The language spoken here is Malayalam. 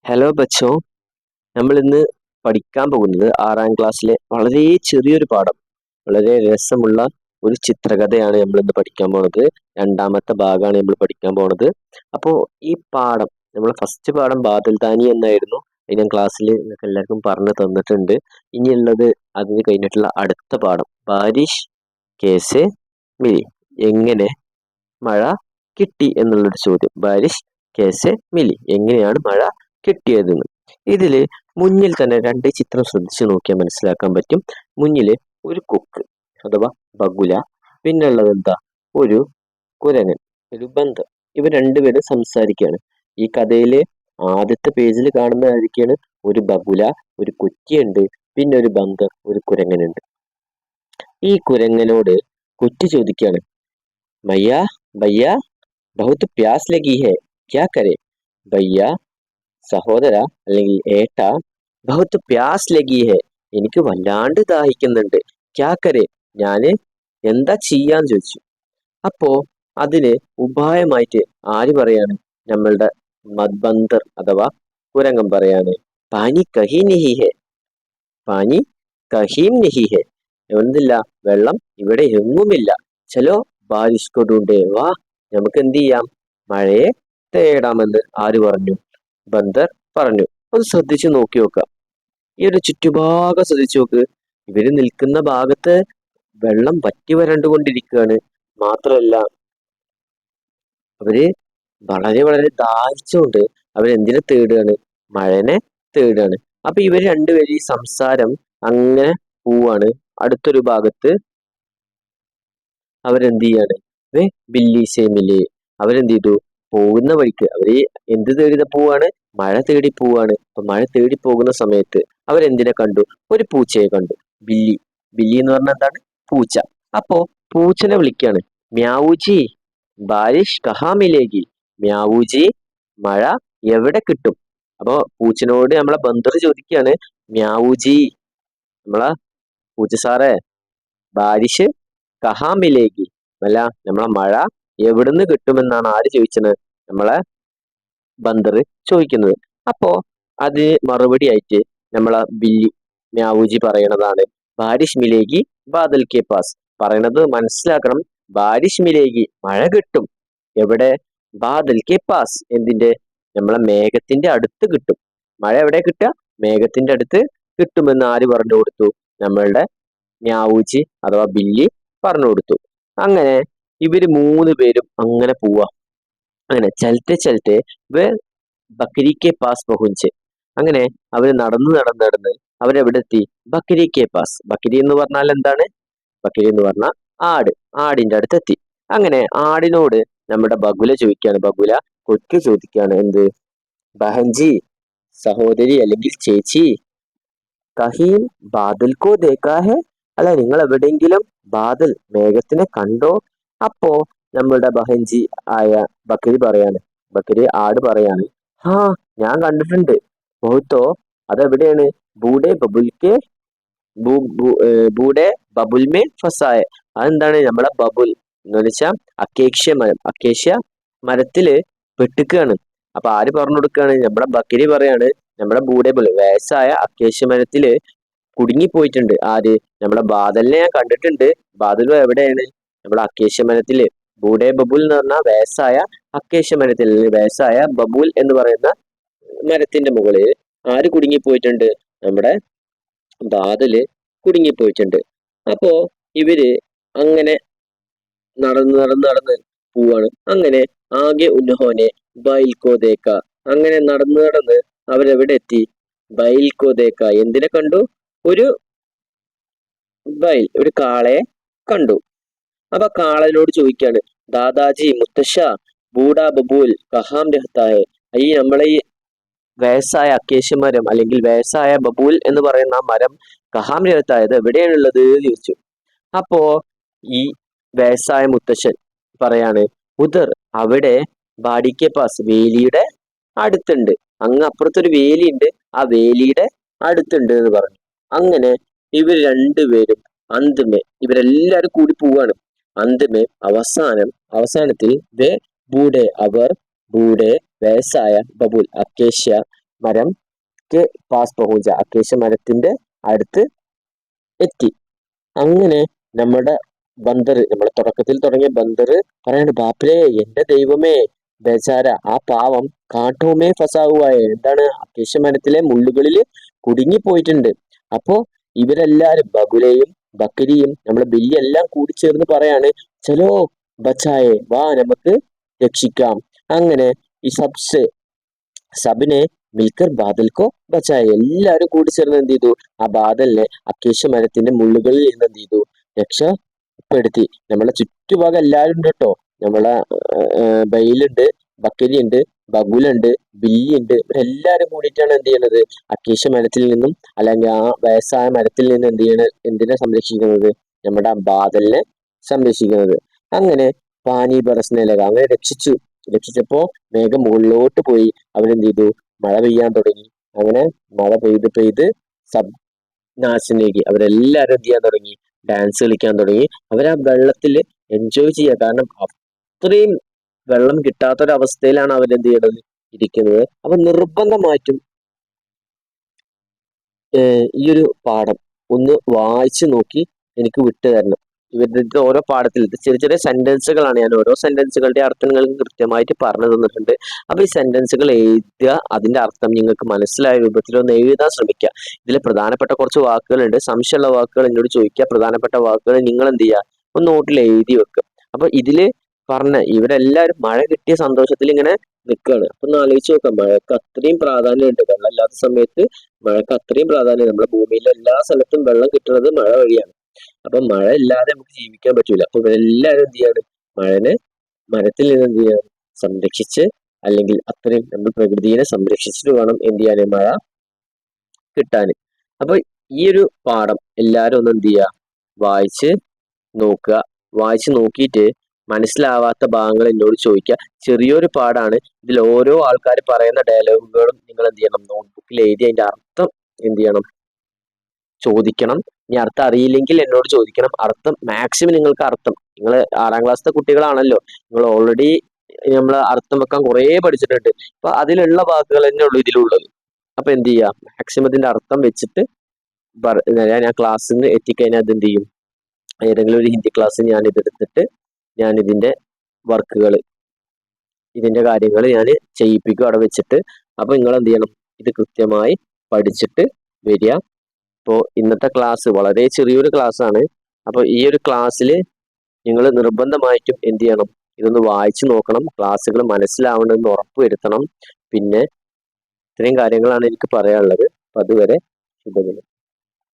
ഹലോ ബച്ചോ, നമ്മൾ ഇന്ന് പഠിക്കാൻ പോകുന്നത് 6ാം ക്ലാസ്സിലെ വളരെ ചെറിയൊരു പാഠം. വളരെ രസമുള്ള ഒരു ചിത്രകഥയാണ് നമ്മൾ ഇന്ന് പഠിക്കാൻ പോണത്. രണ്ടാമത്തെ ഭാഗമാണ് നമ്മൾ പഠിക്കാൻ പോണത്. അപ്പോൾ ഈ പാഠം, നമ്മൾ ഫസ്റ്റ് പാഠം ബാദൽ താനി എന്നായിരുന്നു. അത് ഞാൻ ക്ലാസ്സിൽ നിങ്ങൾക്ക് എല്ലാവർക്കും പറഞ്ഞു തന്നിട്ടുണ്ട്. ഇനിയുള്ളത് അതിന് കഴിഞ്ഞിട്ടുള്ള അടുത്ത പാഠം ബാരിഷ് കേസെ മിലി, എങ്ങനെ മഴ കിട്ടി എന്നുള്ളൊരു ചോദ്യം. ബാരിഷ് കേസെ മിലി, എങ്ങനെയാണ് മഴ കിട്ടിയതെന്ന്. ഇതില് മുന്നിൽ തന്നെ രണ്ട് ചിത്രം ശ്രദ്ധിച്ചു നോക്കിയാൽ മനസ്സിലാക്കാൻ പറ്റും. മുന്നില് ഒരു കൊക്ക് അഥവാ ബഗുല, പിന്നെ ഉള്ളത് എന്താ, ഒരു കുരങ്ങൻ, ഒരു ബന്ദർ. ഇവർ രണ്ടുപേരും സംസാരിക്കുകയാണ്. ഈ കഥയിലെ ആദ്യത്തെ പേജിൽ കാണുന്നതായിരിക്കാണ് ഒരു ബഗുല, ഒരു കൊറ്റിയുണ്ട്, പിന്നെ ഒരു ബന്ദർ, ഒരു കുരങ്ങനുണ്ട്. ഈ കുരങ്ങനോട് കൊറ്റി ചോദിക്കുകയാണ്, ഭയ്യ ഭയ്യ ബഹുത് പ്യാസ് ലഗി ഹെ, ക്യാ കരെ. ഭയ്യ, സഹോദര അല്ലെങ്കിൽ ഏട്ട, ബഹുത് പ്യാസ് ലഗി ഹെ, എനിക്ക് വല്ലാണ്ട് ദാഹിക്കുന്നുണ്ട്. ക്യാ കരെ, ഞാന് എന്താ ചെയ്യാന്ന് ചോദിച്ചു. അപ്പോ അതിന് ഉപായമായിട്ട് ആര് പറയാണ്, നമ്മളുടെ ബന്ദർ അഥവാ കുരങ്ങൻ പറയാണ്, പാനി കഹി നഹി ഹെ, പാനി കഹീം നഹി ഹെ, എന്തില്ല, വെള്ളം ഇവിടെ എങ്ങുമില്ല. ചലോ ബാരിഷ് കോ ഢൂണ്ടെ, വാ നമുക്ക് എന്ത് ചെയ്യാം, മഴയെ തേടാമെന്ന് ആര് പറഞ്ഞു, ബന്ദർ പറഞ്ഞു. ഒന്ന് ശ്രദ്ധിച്ചു നോക്കി നോക്കാം. ഈ ഒരു ചുറ്റുഭാഗം ശ്രദ്ധിച്ചു നോക്ക്. ഇവര് നിൽക്കുന്ന ഭാഗത്ത് വെള്ളം വറ്റി വരണ്ടുകൊണ്ടിരിക്കുകയാണ്. മാത്രമല്ല, അവര് വളരെ വളരെ ദാഹിച്ചുകൊണ്ട് അവരെന്തിനെ തേടുകയാണ്, മഴനെ തേടുകയാണ്. അപ്പൊ ഇവര് രണ്ടുപേരും ഈ സംസാരം അങ്ങനെ പോവാണ്. അടുത്തൊരു ഭാഗത്ത് അവരെന്ത് ചെയ്യാണ്, വേ ബില്ലി സേ മിലേ, അവരെന്ത് ചെയ്തു, പോകുന്ന വഴിക്ക് അവര് എന്ത് തേടി പോവാണ്, മഴ തേടി പോവാണ്. അപ്പൊ മഴ തേടി പോകുന്ന സമയത്ത് അവരെന്തിനെ കണ്ടു, ഒരു പൂച്ചയെ കണ്ടു. ബില്ലി, ബില്ലി എന്ന് പറഞ്ഞാൽ എന്താണ്, പൂച്ച. അപ്പോ പൂച്ചനെ വിളിക്കാണ്, മ്യാവൂജി ബാരിഷ് കഹാ മിലേഗി, മ്യാവൂജി മഴ എവിടെ കിട്ടും. അപ്പൊ പൂച്ചനോട് നമ്മളെ ബന്ദർ ചോദിക്കുകയാണ്, മ്യാവൂജി, നമ്മളെ പൂച്ച സാറേ, ബാരിഷ് കഹാ മിലേഗി, അല്ല നമ്മളെ മഴ എവിടുന്ന് കിട്ടുമെന്നാണ് ആര് ചോദിച്ചത്, നമ്മളെ ബന്ദർ ചോദിക്കുന്നത്. അപ്പോ അത് മറുപടി ആയിട്ട് നമ്മളെ Billy മ്യാവൂജി പറയണതാണ്, ബാരിഷ് Milegi Badal K pass. പറയണത് മനസ്സിലാക്കണം, ബാരിഷ് മിലേഗി മഴ കിട്ടും, എവിടെ, ബാദൽ കെ പാസ്, എന്തിന്റെ, നമ്മളെ മേഘത്തിന്റെ അടുത്ത് കിട്ടും. മഴ എവിടെ കിട്ടുക, മേഘത്തിന്റെ അടുത്ത് കിട്ടുമെന്ന് ആര് പറഞ്ഞു കൊടുത്തു, നമ്മളുടെ മ്യാവൂജി അഥവാ ബില്ലി പറഞ്ഞു കൊടുത്തു. അങ്ങനെ ഇവര് മൂന്ന് പേരും അങ്ങനെ പോവാ. അങ്ങനെ ചലത്തെ ചലത്തെ വേ ബക്കരി കെ പാസ് പഹുഞ്ചെ. അങ്ങനെ അവര് നടന്ന് നടന്ന് നടന്ന് അവരെവിടെ എത്തി, ബക്കരി കെ പാസ്. ബക്കരി എന്ന് പറഞ്ഞാൽ എന്താണ്, ബക്കരി എന്ന് പറഞ്ഞാൽ ആട്, ആടിന്റെ അടുത്ത് എത്തി. അങ്ങനെ ആടിനോട് നമ്മുടെ ബഗുല ചോദിക്കുകയാണ്, ബഗുല കൊക്ക് ചോദിക്കുകയാണ്, എന്ത്, ബഹൻജി, സഹോദരി അല്ലെങ്കിൽ ചേച്ചി, കഹീം ബാദൽ കോ ദേക്കാ ഹെ, അല്ല നിങ്ങൾ എവിടെയെങ്കിലും ബാദൽ മേഘത്തിനെ കണ്ടോ. അപ്പോ നമ്മുടെ ബഹൻജി ആയ ബക്കരി പറയാണ്, ബക്കരി ആട് പറയാണ്, ഹാ ഞാൻ കണ്ടിട്ടുണ്ട്. ബഹുത്തോ, അതെവിടെയാണ്, ബൂഡെ ബബുൽക്കെ, ബൂഡെ ബബുൽമേ ഫസായ, അതെന്താണ്, നമ്മളെ ബബുൽ എന്ന് വെച്ചാൽ അക്കേഷ്യ മരം, അക്കേഷ്യ മരത്തില് പെട്ടുക്കുകയാണ്. അപ്പൊ ആര് പറഞ്ഞു കൊടുക്കുകയാണ്, നമ്മുടെ ബക്കരി പറയാണ്, നമ്മുടെ ബൂഡെ ബുൽ വയസ്സായ അക്കേഷ്യ മരത്തില് കുടുങ്ങിപ്പോയിട്ടുണ്ട്. ആര്, നമ്മുടെ ബാദലിനെ ഞാൻ കണ്ടിട്ടുണ്ട്. ബാദൽ എവിടെയാണ്, നമ്മുടെ അക്കേഷ്യ മരത്തില്. ബൂഡെ ബബുൽ എന്ന് പറഞ്ഞാൽ വയസ്സായ അക്കേഷ്യ മരത്തിൽ, വയസ്സായ ബബുൽ എന്ന് പറയുന്ന മരത്തിന്റെ മുകളിൽ ആര് കുടുങ്ങിപ്പോയിട്ടുണ്ട്, നമ്മുടെ ബാദല് കുടുങ്ങിപ്പോയിട്ടുണ്ട്. അപ്പോ ഇവര് അങ്ങനെ നടന്ന് നടന്ന് നടന്ന് പോവാണ്. അങ്ങനെ ആകെ ഉന്നഹോനെ ബൈൽക്കോ ദേക്ക, അങ്ങനെ നടന്ന് നടന്ന് അവരെവിടെ എത്തി, ബൈൽക്കോ ദേക്ക, എന്തിനെ കണ്ടു, ഒരു ബൈൽ, ഒരു കാളയെ കണ്ടു. അപ്പൊ കാളനോട് ചോദിക്കാണ്, ദാദാജി മുത്തശ്ശ, ബൂഡാ ബബൂൽ കഹാം രഹത്താഹെ, ഈ നമ്മളെ ഈ വയസ്സായ അക്കേഷ്യ മരം അല്ലെങ്കിൽ വയസ്സായ ബബൂൽ എന്ന് പറയുന്ന മരം കഹാം രഹത്തായത് എവിടെയാണുള്ളത് എന്ന് ചോദിച്ചു. അപ്പോ ഈ വയസ്സായ മുത്തശ്ശൻ പറയാണ്, ഉദർ, അവിടെ, ബാടിക്കെ പാസ്, വേലിയുടെ അടുത്തുണ്ട്, അങ്ങ് അപ്പുറത്തൊരു വേലിയുണ്ട്, ആ വേലിയുടെ അടുത്തുണ്ട് എന്ന് പറഞ്ഞു. അങ്ങനെ ഇവർ രണ്ടുപേരും അന്തിമേ, ഇവരെല്ലാരും കൂടി പോവാണ്. അന്തിമേ അവസാനത്തിൽ വേ ബൂഡെ, അവർ, ബൂഡെ വയസ്സായ, ബബുൽ അക്കേഷ്യ മരം के पास पहुंचा അക്കേഷ്യ മരത്തിന്റെ അടുത്ത് എത്തി. അങ്ങനെ നമ്മുടെ ബന്ദർ, നമ്മുടെ തുടക്കത്തിൽ തുടങ്ങിയ ബന്ദർ പറയാണ്, ബാപ്പരേ എന്റെ ദൈവമേ, ബേചാര ആ പാവം കാട്ടോമേ ഫസാവുവായ, എന്താണ് അക്കേഷ്യ മരത്തിലെ മുള്ളുകളിൽ കുടുങ്ങിപ്പോയിട്ടുണ്ട്. അപ്പോ ഇവരെല്ലാരും ബഗുലയും ബക്കരിയും നമ്മുടെ ബില്ലി എല്ലാം കൂടി ചേർന്ന് പറയാണ്, ചലോ ബച്ചായെ, വാ നമുക്ക് രക്ഷിക്കാം. അങ്ങനെ ഈ സബിനെ മിൽക്കർ ബാദൽക്കോ ബച്ചായ, എല്ലാരും കൂടി ചേർന്ന് എന്ത് ചെയ്തു, ആ ബാദലിനെ അക്കേഷ്യ മരത്തിന്റെ മുള്ളുകളിൽ നിന്ന് എന്ത് ചെയ്തു, രക്ഷപ്പെടുത്തി. നമ്മളെ ചുറ്റുഭാഗം എല്ലാരും ഉണ്ട് കേട്ടോ. നമ്മളെ ബൈലുണ്ട്, ബക്കരിയുണ്ട്, ബഗുലുണ്ട്, ബില്ലിയുണ്ട്. ഇവരെല്ലാരും കൂടിയിട്ടാണ് എന്ത് ചെയ്യണത്, അക്കേഷ്യ മരത്തിൽ നിന്നും അല്ലെങ്കിൽ ആ വയസ്സായ മരത്തിൽ നിന്ന് എന്തിനെ സംരക്ഷിക്കുന്നത്, നമ്മുടെ ആ ബാദലിനെ സംരക്ഷിക്കുന്നത്. അങ്ങനെ പാനി ബറസ്നേലക, അങ്ങനെ രക്ഷിച്ചപ്പോ മേഘം മുകളിലോട്ട് പോയി. അവരെന്ത് ചെയ്തു, മഴ പെയ്യാൻ തുടങ്ങി. അങ്ങനെ മഴ പെയ്ത് സബ് നാശിലേക്ക് അവരെല്ലാരും എന്ത് ചെയ്യാൻ തുടങ്ങി, ഡാൻസ് കളിക്കാൻ തുടങ്ങി. അവരാ വെള്ളത്തിൽ എൻജോയ് ചെയ്യുക. കാരണം അത്രയും വെള്ളം കിട്ടാത്തൊരവസ്ഥയിലാണ് അവരെന്ത് ചെയ്യണത്, ഇരിക്കുന്നത്. അപ്പൊ നിർബന്ധമായിട്ടും ഈ ഒരു പാഠം ഒന്ന് വായിച്ചു നോക്കി എനിക്ക് വിട്ടു തരണം. ഇവരുടെ ഓരോ പാഠത്തിൽ ചെറിയ ചെറിയ സെന്റൻസുകളാണ്, ഞാൻ ഓരോ സെന്റൻസുകളുടെ അർത്ഥങ്ങൾ കൃത്യമായിട്ട് പറഞ്ഞു തന്നിട്ടുണ്ട്. അപ്പൊ ഈ സെന്റൻസുകൾ എഴുതുക, അതിന്റെ അർത്ഥം നിങ്ങൾക്ക് മനസ്സിലായ രൂപത്തിൽ ഒന്ന് എഴുതാൻ ശ്രമിക്കുക. ഇതിൽ പ്രധാനപ്പെട്ട കുറച്ച് വാക്കുകളുണ്ട്, സംശയമുള്ള വാക്കുകൾ എന്നോട് ചോദിക്കുക. പ്രധാനപ്പെട്ട വാക്കുകൾ നിങ്ങൾ എന്ത് ചെയ്യുക, ഒന്ന് നോട്ടിൽ എഴുതി വെക്കുക. അപ്പൊ ഇതില് പറഞ്ഞ ഇവരെല്ലാവരും മഴ കിട്ടിയ സന്തോഷത്തിൽ ഇങ്ങനെ നിൽക്കുകയാണ്. അപ്പൊ ഒന്ന് ആലോചിച്ച് നോക്കാം, മഴക്ക് അത്രയും പ്രാധാന്യമുണ്ട്. വെള്ളമില്ലാത്ത സമയത്ത് മഴക്ക് അത്രയും പ്രാധാന്യം. നമ്മുടെ ഭൂമിയിലെ എല്ലാ സ്ഥലത്തും വെള്ളം കിട്ടുന്നത് മഴ വഴിയാണ്. അപ്പൊ മഴ ഇല്ലാതെ നമുക്ക് ജീവിക്കാൻ പറ്റൂല. അപ്പൊ ഇവരെല്ലാവരും എന്ത് ചെയ്യാണ്, മഴനെ മരത്തിൽ നിന്ന് എന്ത് ചെയ്യണം, സംരക്ഷിച്ച്, അല്ലെങ്കിൽ അത്രയും നമ്മൾ പ്രകൃതിയെ സംരക്ഷിച്ചിട്ട് വേണം എന്ത് ചെയ്യാന്, മഴ കിട്ടാന്. അപ്പൊ ഈ ഒരു പാഠം എല്ലാരും ഒന്ന് എന്ത് ചെയ്യുക, വായിച്ച് നോക്കുക. വായിച്ച് നോക്കിയിട്ട് മനസ്സിലാവാത്ത ഭാഗങ്ങൾ എന്നോട് ചോദിക്കുക. ചെറിയൊരു പാഠാണ്. ഇതിൽ ഓരോ ആൾക്കാർ പറയുന്ന ഡയലോഗുകളും നിങ്ങൾ എന്ത് ചെയ്യണം, നോട്ട്ബുക്കിൽ എഴുതി അതിന്റെ അർത്ഥം എന്ത് ചെയ്യണം, ചോദിക്കണം. ഇനി അർത്ഥം അറിയില്ലെങ്കിൽ എന്നോട് ചോദിക്കണം. അർത്ഥം മാക്സിമം നിങ്ങൾക്ക് അർത്ഥം, നിങ്ങൾ 6ാം ക്ലാസ്സിലെ കുട്ടികളാണല്ലോ, നിങ്ങൾ ഓൾറെഡി നമ്മൾ അർത്ഥം വെക്കാൻ കുറേ പഠിച്ചിട്ടുണ്ട്. അപ്പൊ അതിലുള്ള വാക്കുകൾ തന്നെ ഉള്ളൂ ഇതിലുള്ളത്. അപ്പൊ എന്ത് ചെയ്യുക, മാക്സിമം ഇതിന്റെ അർത്ഥം വെച്ചിട്ട് ഞാൻ ക്ലാസ്സിൽ നിന്ന് എത്തിക്കഴിഞ്ഞാൽ അത് എന്ത് ചെയ്യും, ഏതെങ്കിലും ഒരു ഹിന്ദി ക്ലാസ് ഞാൻ ഇതെടുത്തിട്ട് ഞാൻ ഇതിന്റെ വർക്കുകൾ, ഇതിന്റെ കാര്യങ്ങൾ ഞാൻ ചെയ്യിപ്പിക്കും അവിടെ വെച്ചിട്ട്. അപ്പൊ നിങ്ങൾ എന്ത് ചെയ്യണം, ഇത് കൃത്യമായി പഠിച്ചിട്ട് വരിക. അപ്പോൾ ഇന്നത്തെ ക്ലാസ് വളരെ ചെറിയൊരു ക്ലാസ് ആണ്. അപ്പോൾ ഈ ഒരു ക്ലാസ്സിൽ നിങ്ങൾ നിർബന്ധമായിട്ടും എന്ത് ചെയ്യണം, ഇതൊന്ന് വായിച്ചു നോക്കണം. ക്ലാസ്സുകൾ മനസ്സിലാവണമെന്ന് ഉറപ്പ് വരുത്തണം. പിന്നെ ഇത്രയും കാര്യങ്ങളാണ് എനിക്ക് പറയാനുള്ളത്. അപ്പൊ അതുവരെ ശുഭദിനം.